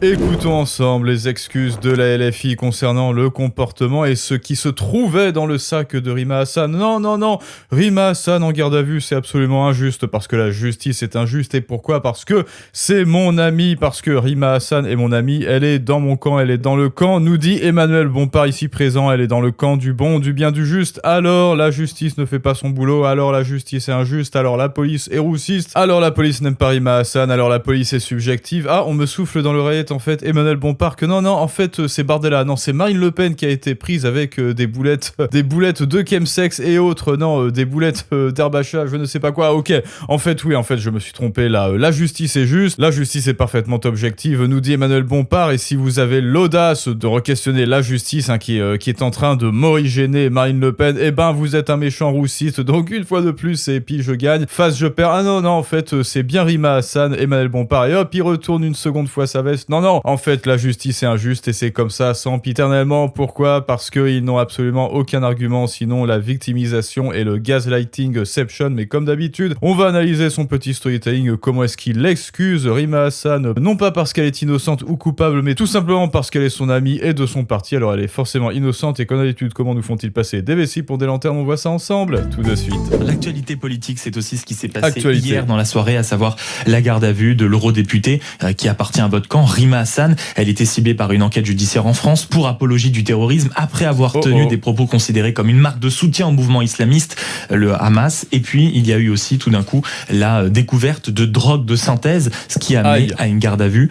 Écoutons ensemble les excuses de la LFI concernant le comportement et ce qui se trouvait dans le sac de Rima Hassan. Non, Rima Hassan en garde à vue, c'est absolument injuste parce que la justice est injuste. Et pourquoi ? Parce que c'est mon ami, parce que Rima Hassan est mon amie, elle est dans mon camp, elle est dans le camp, nous dit Emmanuel Bompard ici présent, elle est dans le camp du bon, du bien, du juste. Alors la justice ne fait pas son boulot, alors la justice est injuste, alors la police est roussiste, alors la police n'aime pas Rima Hassan, alors la police est subjective. Ah, on me souffle dans l'oreillette en fait Emmanuel Bompard que non, en fait c'est Bardella, non c'est Marine Le Pen qui a été prise avec des boulettes de chemsex et autres, des boulettes d'herbachat, je ne sais pas quoi. Ok, en fait je me suis trompé là, la justice est juste, la justice est parfaitement objective, nous dit Emmanuel Bompard, et si vous avez l'audace de re-questionner la justice qui est en train de morigéner Marine Le Pen, eh ben vous êtes un méchant roussiste, donc une fois de plus et puis je gagne, face je perds. Ah non, en fait c'est bien Rima Hassan, Emmanuel Bompard, et hop il retourne une seconde fois sa veste. Non, en fait, la justice est injuste et c'est comme ça, sempiternellement. Pourquoi ? Parce qu'ils n'ont absolument aucun argument, sinon la victimisation et le gaslightingception. Mais comme d'habitude, on va analyser son petit storytelling, comment est-ce qu'il excuse Rima Hassan, non pas parce qu'elle est innocente ou coupable, mais tout simplement parce qu'elle est son amie et de son parti. Alors elle est forcément innocente et comme d'habitude, comment nous font-ils passer des vessies pour des lanternes ? On voit ça ensemble, tout de suite. L'actualité politique, c'est aussi ce qui s'est passé hier dans la soirée, à savoir la garde à vue de l'eurodéputé qui appartient à votre camp, Rima Hassan. Elle était ciblée par une enquête judiciaire en France pour apologie du terrorisme après avoir tenu des propos considérés comme une marque de soutien au mouvement islamiste, le Hamas. Et puis, il y a eu aussi tout d'un coup la découverte de drogue de synthèse, ce qui a amené à une garde à vue.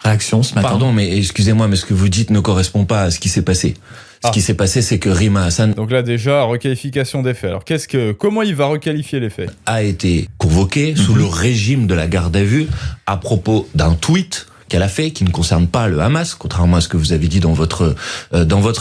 Réaction ce matin. Pardon, mais excusez-moi, mais ce que vous dites ne correspond pas à ce qui s'est passé. Ce qui s'est passé, c'est que Rima Hassan... Donc là, déjà, requalification des faits. Alors, comment il va requalifier les faits ? A été convoqué sous le régime de la garde à vue à propos d'un tweet qu'elle a fait, qui ne concerne pas le Hamas, contrairement à ce que vous avez dit dans votre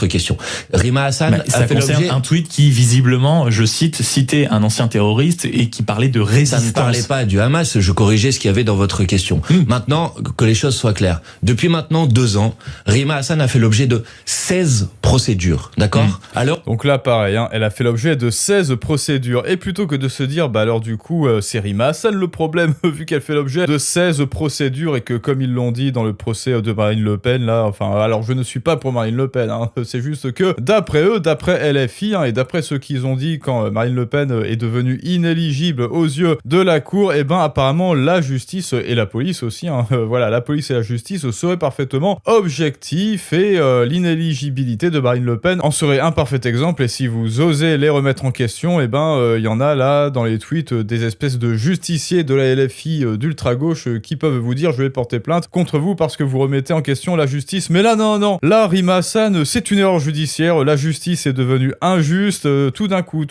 question. Rima Hassan ça a fait concerne un tweet qui, visiblement, je cite, citait un ancien terroriste et qui parlait de résistance. Ça ne parlait pas du Hamas, je corrigeais ce qu'il y avait dans votre question. Maintenant, que les choses soient claires. Depuis maintenant 2 ans, Rima Hassan a fait l'objet de 16 procédures, d'accord ? Alors, donc là, pareil, elle a fait l'objet de 16 procédures. Et plutôt que de se dire, alors du coup, c'est Rima Hassan le problème, vu qu'elle fait l'objet de 16 procédures et que, comme ils l'ont dit dans le procès de Marine Le Pen, là, alors je ne suis pas pour Marine Le Pen, c'est juste que, d'après eux, d'après LFI, et d'après ce qu'ils ont dit quand Marine Le Pen est devenue inéligible aux yeux de la cour, apparemment, la justice et la police aussi, la police et la justice seraient parfaitement objectifs et l'inéligibilité de Marine Le Pen en serait un parfait exemple. Et si vous osez les remettre en question, il y en a là, dans les tweets, des espèces de justiciers de la LFI d'ultra-gauche qui peuvent vous dire, je vais porter plainte contre vous parce que vous remettez en question la justice. Mais là, non. Là, Rima Hassan, c'est une erreur judiciaire. La justice est devenue injuste tout d'un coup,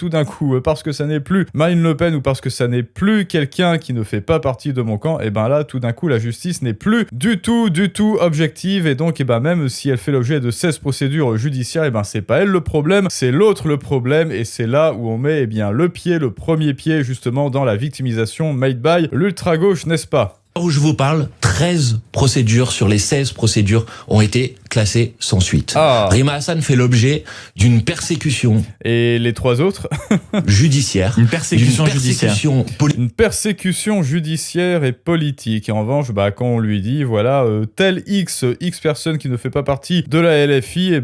parce que ça n'est plus Marine Le Pen ou parce que ça n'est plus quelqu'un qui ne fait pas partie de mon camp. Là, tout d'un coup, la justice n'est plus du tout objective. Et donc, même si elle fait l'objet de 16 procédures judiciaires, c'est pas elle le problème, c'est l'autre le problème. Et c'est là où on met le premier pied, justement, dans la victimisation made by l'ultra-gauche, n'est-ce pas ? où je vous parle, 13 procédures sur les 16 procédures ont été classées sans suite. Rima Hassan fait l'objet d'une persécution. Et les 3 autres judiciaire. Une persécution judiciaire. Une persécution judiciaire et politique. Et en revanche, quand on lui dit, tel X personne qui ne fait pas partie de la LFI,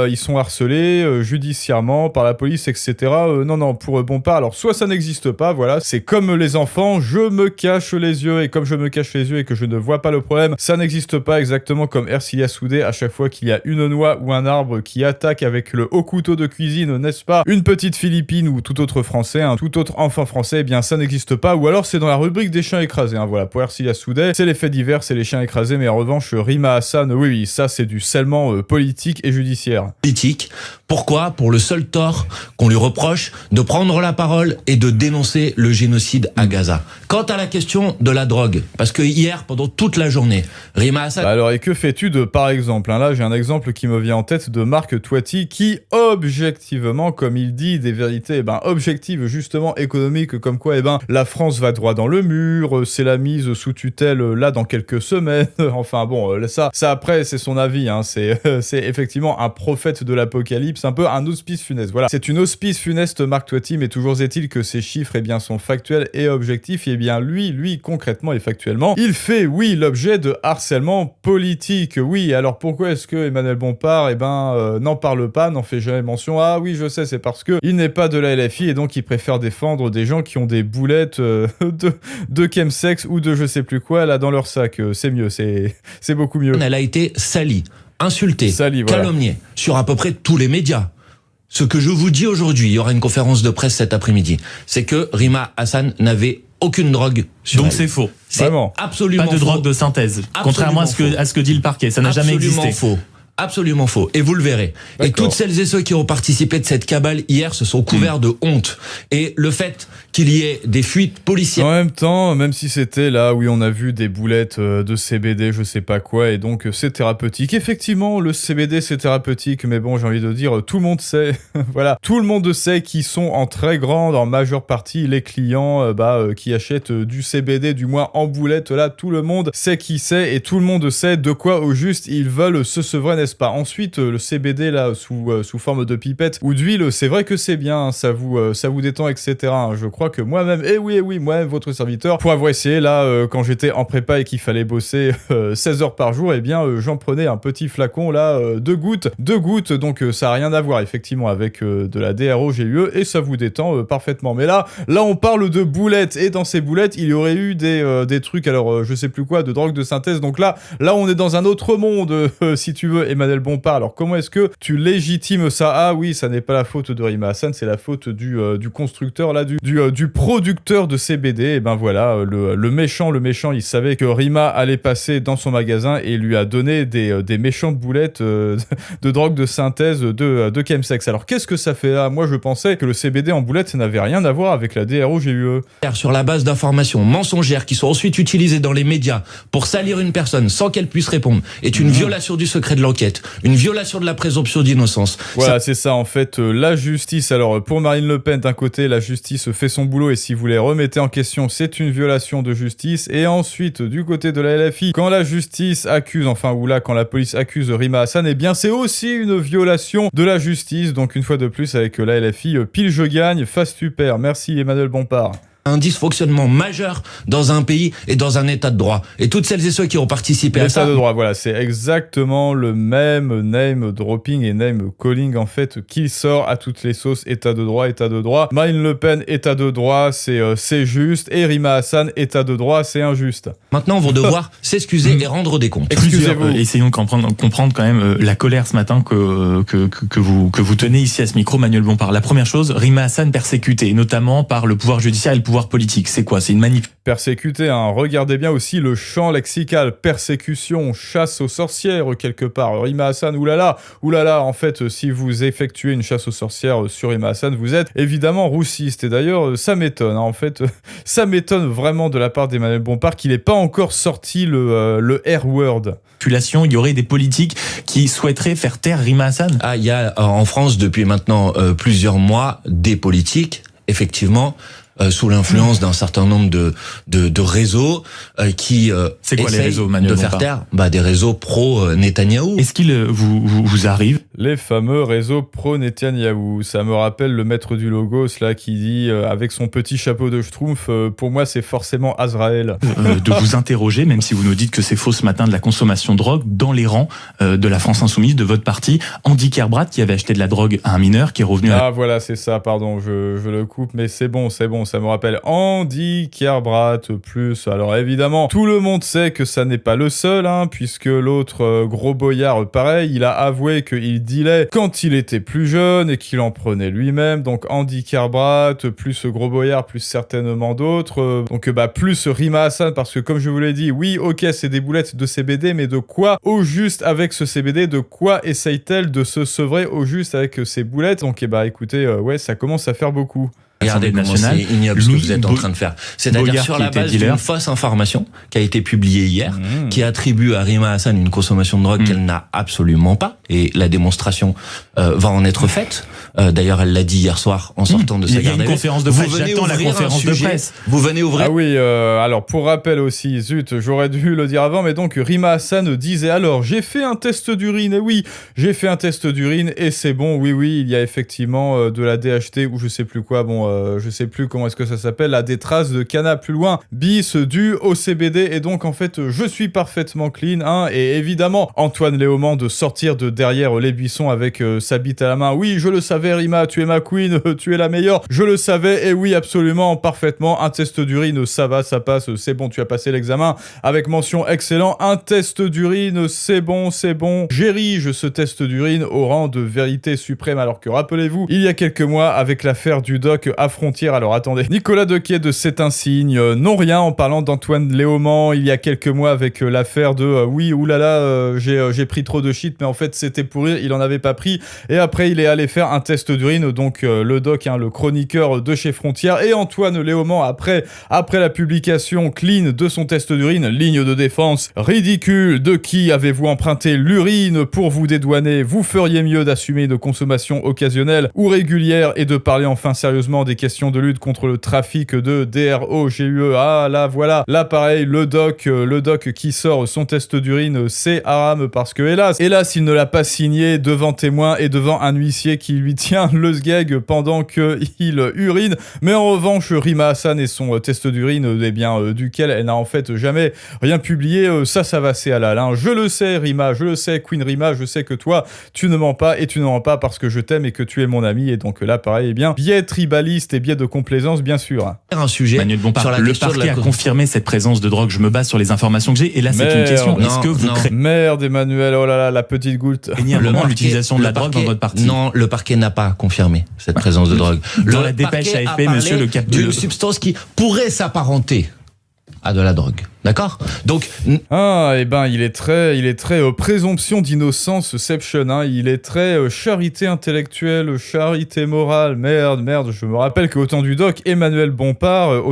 ils sont harcelés judiciairement par la police, etc. Non, pour Bompard, alors soit ça n'existe pas, c'est comme les enfants, je me cache les yeux, et comme je me cache les yeux et que je ne vois pas le problème, ça n'existe pas, exactement comme Ercilia Soudé à chaque fois qu'il y a une noix ou un arbre qui attaque avec le haut couteau de cuisine, n'est-ce pas, une petite Philippine ou tout autre français, tout autre enfant français, ça n'existe pas, ou alors c'est dans la rubrique des chiens écrasés, pour Ercilia Soudé, c'est les faits divers, c'est les chiens écrasés, mais en revanche, Rima Hassan, oui, ça c'est du scellement politique et judiciaire. Politique, pourquoi ? Pour le seul tort qu'on lui reproche de prendre la parole et de dénoncer le génocide à Gaza. Quant à la question de la drogue, parce que hier, pendant toute la journée, Rima Hassan... Alors, et que fais-tu de, par exemple, là, j'ai un exemple qui me vient en tête de Marc Toiti qui, objectivement, comme il dit, des vérités objectives, justement économiques, comme quoi la France va droit dans le mur, c'est la mise sous tutelle là dans quelques semaines. Enfin bon, ça après, c'est son avis, hein. C'est effectivement un prophète de l'apocalypse, un peu un hospice funeste. Voilà, c'est une hospice funeste, Marc Toiti, mais toujours est-il que ces chiffres sont factuels et objectifs. Et bien lui, concrètement et factuellement, il fait, oui, l'objet de harcèlement politique. Oui, alors pourquoi est-ce que Emmanuel Bompard n'en parle pas, n'en fait jamais mention? Ah oui, je sais, c'est parce que il n'est pas de la LFI et donc il préfère défendre des gens qui ont des boulettes de chemsex ou de je sais plus quoi là dans leur sac. C'est mieux, c'est beaucoup mieux. Elle a été salie, insultée, calomniée sur à peu près tous les médias. Ce que je vous dis aujourd'hui, il y aura une conférence de presse cet après-midi, c'est que Rima Hassan n'avait aucune drogue sur Donc elle. c'est faux. C'est absolument pas de faux. drogue de synthèse. Contrairement à ce que dit le parquet, ça n'a jamais existé. Faux. Absolument faux. Et vous le verrez. D'accord. Et toutes celles et ceux qui ont participé de cette cabale hier se sont couverts de honte. Et le fait qu'il y ait des fuites policières. En même temps, même si c'était là, oui, on a vu des boulettes de CBD, je sais pas quoi, et donc c'est thérapeutique. Effectivement, le CBD c'est thérapeutique, mais bon, j'ai envie de dire, tout le monde sait, voilà, tout le monde sait qui sont en majeure partie les clients qui achètent du CBD, du moins en boulettes. Là, tout le monde sait qui c'est et tout le monde sait de quoi au juste ils veulent se sevrer, n'est-ce pas? Ensuite, le CBD là sous forme de pipette ou d'huile, c'est vrai que c'est bien, hein, ça vous détend, etc. Hein, je crois que moi-même, moi-même, votre serviteur, pour avoir essayé là, quand j'étais en prépa et qu'il fallait bosser 16 heures par jour, j'en prenais un petit flacon là, 2 gouttes, donc ça a rien à voir effectivement avec de la DRO-GUE et ça vous détend parfaitement. Mais là on parle de boulettes et dans ces boulettes, il y aurait eu des trucs, alors je sais plus quoi, de drogue de synthèse, donc là on est dans un autre monde, si tu veux, Emmanuel Bompard. Alors comment est-ce que tu légitimes ça? Ah oui, ça n'est pas la faute de Rima Hassan, c'est la faute du constructeur là, du producteur de CBD. Et voilà, le méchant, il savait que Rima allait passer dans son magasin et lui a donné des méchantes boulettes de drogue de synthèse de chemsex. Alors qu'est-ce que ça fait là? Moi je pensais que le CBD en boulette ça n'avait rien à voir avec la DRO-GUE. Sur la base d'informations mensongères qui sont ensuite utilisées dans les médias pour salir une personne sans qu'elle puisse répondre est une violation du secret de l'enquête, une violation de la présomption d'innocence. Voilà, c'est ça en fait, la justice. Alors pour Marine Le Pen, d'un côté, la justice fait son boulot et si vous les remettez en question, c'est une violation de justice. Et ensuite, du côté de la LFI, quand la justice accuse, quand la police accuse Rima Hassan, c'est aussi une violation de la justice. Donc une fois de plus, avec la LFI, pile je gagne, face tu perds. Merci Emmanuel Bompard. Un dysfonctionnement majeur dans un pays et dans un état de droit. Et toutes celles et ceux qui ont participé à ça... L'état de droit, voilà, c'est exactement le même name dropping et name calling, en fait, qui sort à toutes les sauces. État de droit. Marine Le Pen, état de droit, c'est juste. Et Rima Hassan, état de droit, c'est injuste. Maintenant, vont devoir s'excuser et rendre des comptes. Excusez-vous. Essayons de comprendre quand même la colère ce matin que vous tenez ici à ce micro, Manuel Bompard. La première chose, Rima Hassan persécutée, notamment par le pouvoir judiciaire et le pouvoir politique. C'est quoi? C'est une manip. Persécuté, hein. Regardez bien aussi le champ lexical. Persécution, chasse aux sorcières, quelque part. Rima Hassan, oulala, en fait, si vous effectuez une chasse aux sorcières sur Rima Hassan, vous êtes évidemment roussiste. Et d'ailleurs, ça m'étonne, hein. En fait, ça m'étonne vraiment de la part d'Emmanuel Bompard qu'il n'ait pas encore sorti le R-word. Il y aurait des politiques qui souhaiteraient faire taire Rima Hassan? Il y a en France, depuis maintenant plusieurs mois, des politiques, effectivement, sous l'influence d'un certain nombre de réseaux qui c'est quoi les réseaux, Manuel de faire taire des réseaux pro-Netanyahou. Est-ce qu'il vous arrive? Les fameux réseaux pro-Netanyahou. Ça me rappelle le maître du Logos là qui dit avec son petit chapeau de schtroumpf, pour moi c'est forcément Azraël. De vous interroger, même si vous nous dites que c'est faux ce matin, de la consommation de drogue dans les rangs de la France Insoumise, de votre parti. Andy Kerbrad qui avait acheté de la drogue à un mineur qui est revenu voilà, c'est ça, pardon, je le coupe, mais c'est bon, ça me rappelle Andy Kerbrad plus. Alors évidemment, tout le monde sait que ça n'est pas le seul, hein, puisque l'autre gros boyard, pareil, il a avoué qu'il dealait quand il était plus jeune et qu'il en prenait lui-même. Donc Andy Kerbrad, plus gros boyard, plus certainement d'autres. Donc plus Rima Hassan, parce que comme je vous l'ai dit, oui, ok, c'est des boulettes de CBD, mais de quoi au juste avec ce CBD? De quoi essaye-t-elle de se sevrer au juste avec ces boulettes? Donc écoutez, ouais, ça commence à faire beaucoup. Regardez comment c'est ignoble ce que vous êtes en train de faire. C'est-à-dire sur la base d'une fausse information qui a été publiée hier, qui attribue à Rima Hassan une consommation de drogue qu'elle n'a absolument pas, et la démonstration va en être faite. D'ailleurs, elle l'a dit hier soir en sortant de sa garde à vue. Il y a une conférence de presse, j'attends la conférence de presse. Vous venez ouvrir... Ah oui, alors pour rappel aussi, zut, j'aurais dû le dire avant, mais donc Rima Hassan disait alors, j'ai fait un test d'urine, et oui, j'ai fait un test d'urine, et c'est bon, oui, il y a effectivement de la DHT, ou je sais plus quoi, je sais plus comment est-ce que ça s'appelle, là, des traces de canna plus loin, bis dû au CBD, et donc en fait, je suis parfaitement clean, hein, et évidemment, Antoine Léaumont de sortir de derrière les buissons avec sa bite à la main, oui, je le savais Rima, tu es ma queen, tu es la meilleure, je le savais, et oui, absolument, parfaitement, un test d'urine, ça va, ça passe, c'est bon, tu as passé l'examen, avec mention excellent, un test d'urine, c'est bon, j'érige ce test d'urine au rang de vérité suprême, alors que rappelez-vous, il y a quelques mois, avec l'affaire du doc à Frontières, alors attendez, Nicolas Dequier de C'est un signe, non rien en parlant d'Antoine Léaumont, il y a quelques mois avec l'affaire de oui, oulala, j'ai pris trop de shit, mais en fait c'était pour rire, il en avait pas pris, et après il est allé faire un test d'urine, donc le doc, le chroniqueur de chez Frontières, et Antoine Léaumont, après la publication clean de son test d'urine, ligne de défense ridicule, de qui avez-vous emprunté l'urine pour vous dédouaner, vous feriez mieux d'assumer une consommation occasionnelle ou régulière et de parler enfin sérieusement des questions de lutte contre le trafic de DROGUE. Ah là voilà, là pareil, le doc qui sort son test d'urine, c'est haram parce que hélas il ne l'a pas signé devant témoin et devant un huissier qui lui tient le sgeg pendant qu'il urine. Mais en revanche, Rima Hassan et son test d'urine, duquel elle n'a en fait jamais rien publié, ça va c'est halal, hein. Je le sais Rima, je le sais Queen Rima, je sais que toi tu ne mens pas, et tu ne mens pas parce que je t'aime et que tu es mon ami, et donc là pareil, biais tribaliste et biais de complaisance bien sûr. Un sujet Manuel Bompard, le parquet a confirmé cette présence de drogue, je me base sur les informations que j'ai, et là c'est une question, est-ce que vous créez... Merde Emmanuel, oh là là, la petite goutte. L'utilisation de la drogue dans votre parti. Non, le parquet n'a pas confirmé cette présence de drogue. Dans la dépêche AFP, monsieur le cap d'une substance qui pourrait s'apparenter à de la drogue. D'accord ? Donc il est très présomption d'innocence-ception, hein. Il est très charité intellectuelle, charité morale. Merde, je me rappelle qu'au temps du doc, Emmanuel Bompard,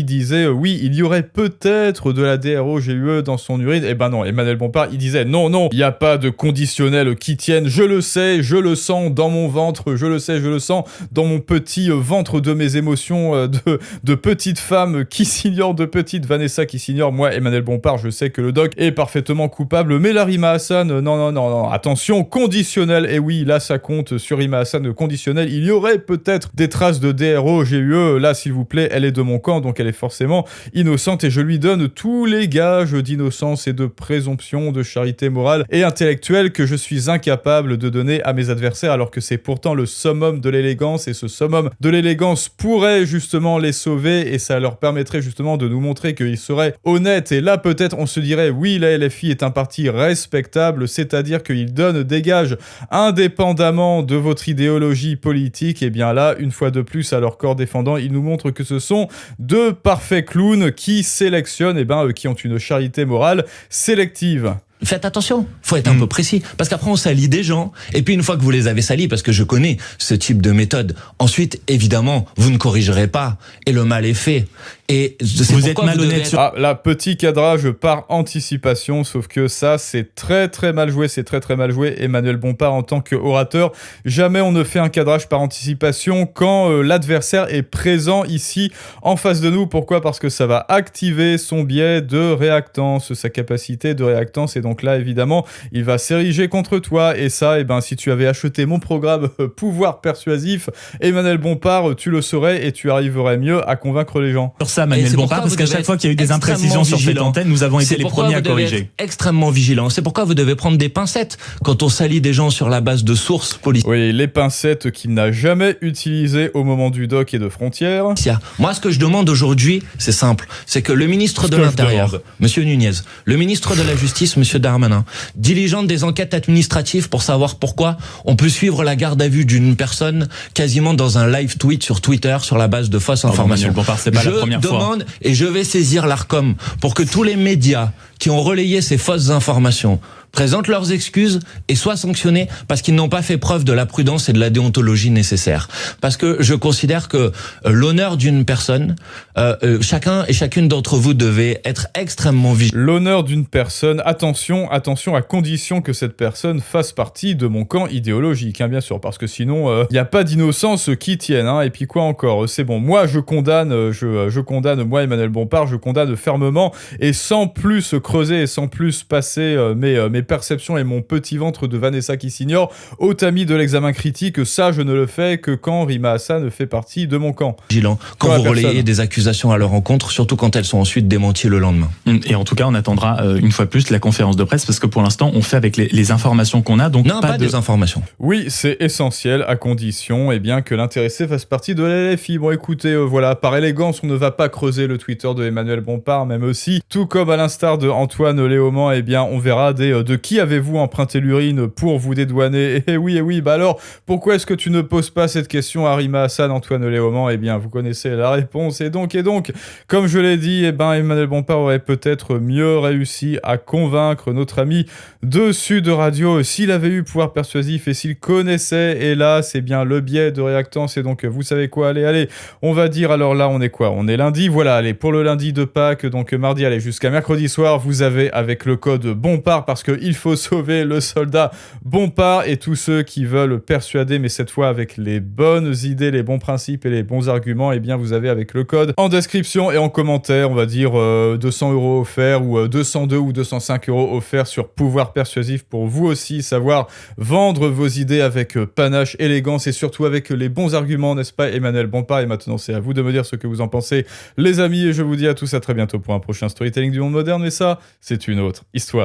disait oui, il y aurait peut-être de la DROGUE dans son urine. Non, Emmanuel Bompard, il disait non, il n'y a pas de conditionnel qui tienne, je le sais, je le sens dans mon ventre, je le sens dans mon petit ventre de mes émotions de petite femme qui s'ignore, de petite Vanessa qui s'ignore. Moi, Emmanuel Bompard, je sais que le doc est parfaitement coupable, mais la Rima Hassan, non, attention, conditionnel, et oui, là ça compte sur Rima Hassan, conditionnel, il y aurait peut-être des traces de DROGUE, là s'il vous plaît, elle est de mon camp, donc elle est forcément innocente, et je lui donne tous les gages d'innocence et de présomption, de charité morale et intellectuelle que je suis incapable de donner à mes adversaires, alors que c'est pourtant le summum de l'élégance, et ce summum de l'élégance pourrait justement les sauver, et ça leur permettrait justement de nous montrer qu'ils seraient honnêtes, et là peut-être on se dirait oui, la LFI est un parti respectable, c'est-à-dire qu'il donne des gages indépendamment de votre idéologie politique, et bien là, une fois de plus, à leur corps défendant, ils nous montrent que ce sont de parfaits clowns qui sélectionnent, qui ont une charité morale sélective. Faites attention, faut être un peu précis, parce qu'après on salit des gens, et puis une fois que vous les avez salis, parce que je connais ce type de méthode, ensuite évidemment vous ne corrigerez pas, et le mal est fait. Et vous êtes malhonnête sur... là, petit cadrage par anticipation, sauf que ça c'est très très mal joué, Emmanuel Bompard en tant qu'orateur. Jamais on ne fait un cadrage par anticipation quand l'adversaire est présent ici en face de nous. Pourquoi ? Parce que ça va activer son biais de réactance, sa capacité de réactance, et donc là évidemment il va s'ériger contre toi, et ça, si tu avais acheté mon programme Pouvoir Persuasif, Emmanuel Bompard, tu le saurais et tu arriverais mieux à convaincre les gens. Sur ça, Manuel Bompard, parce qu'à chaque fois qu'il y a eu des imprécisions sur cette antenne, nous avons été les premiers à corriger. Extrêmement vigilant. C'est pourquoi vous devez prendre des pincettes quand on salit des gens sur la base de sources policières. Oui, les pincettes qu'il n'a jamais utilisées au moment du doc et de Frontières. Moi, ce que je demande aujourd'hui, c'est simple. C'est que le ministre de l'Intérieur, Monsieur Nunez, le ministre de la Justice, Monsieur Darmanin, diligente des enquêtes administratives pour savoir pourquoi on peut suivre la garde à vue d'une personne quasiment dans un live tweet sur Twitter sur la base de fausses informations. Bompard, c'est pas la première fois. Et je vais saisir l'Arcom pour que tous les médias qui ont relayé ces fausses informations présentent leurs excuses et soient sanctionnés parce qu'ils n'ont pas fait preuve de la prudence et de la déontologie nécessaires. Parce que je considère que l'honneur d'une personne, chacun et chacune d'entre vous devez être extrêmement vigilant. L'honneur d'une personne, attention, à condition que cette personne fasse partie de mon camp idéologique, hein, bien sûr, parce que sinon, il n'y a pas d'innocence qui tienne. Hein, et puis quoi encore, c'est bon, moi je condamne, moi Emmanuel Bompard, je condamne fermement et sans plus creuser et sans plus passer mes perceptions et mon petit ventre de Vanessa qui s'ignore au tamis de l'examen critique, ça je ne le fais que quand Rima Hassan fait partie de mon camp. Vigilant quand vous relayez des accusations à leur encontre, surtout quand elles sont ensuite démenties le lendemain. Et en tout cas, on attendra une fois plus la conférence de presse parce que pour l'instant, on fait avec les informations qu'on a. Donc non, pas des informations. Oui, c'est essentiel à condition que l'intéressé fasse partie de la LFI. Bon, écoutez, voilà, par élégance, on ne va pas creuser le Twitter de Emmanuel Bompard, même aussi, tout comme à l'instar de Antoine Léaumont, on verra de qui avez-vous emprunté l'urine pour vous dédouaner. Et oui, bah alors, pourquoi est-ce que tu ne poses pas cette question à Rima Hassan, Antoine Léaumont? Vous connaissez la réponse. Et donc, comme je l'ai dit, Emmanuel Bompard aurait peut-être mieux réussi à convaincre notre ami de Sud Radio s'il avait eu pouvoir persuasif et s'il connaissait, et là, c'est bien le biais de réactance. Et donc, vous savez quoi, allez, on va dire, alors là, on est quoi? On est lundi, voilà, allez, pour le lundi de Pâques, donc mardi, allez, jusqu'à mercredi soir, vous avez avec le code Bompard, parce qu'il faut sauver le soldat Bompard et tous ceux qui veulent persuader, mais cette fois avec les bonnes idées, les bons principes et les bons arguments, vous avez avec le code en description et en commentaire, on va dire 200 € offerts ou 202 ou 205 € offerts sur pouvoir persuasif pour vous aussi savoir vendre vos idées avec panache, élégance et surtout avec les bons arguments, n'est-ce pas Emmanuel Bompard? Et maintenant c'est à vous de me dire ce que vous en pensez les amis et je vous dis à tous à très bientôt pour un prochain storytelling du monde moderne, mais ça c'est une autre histoire.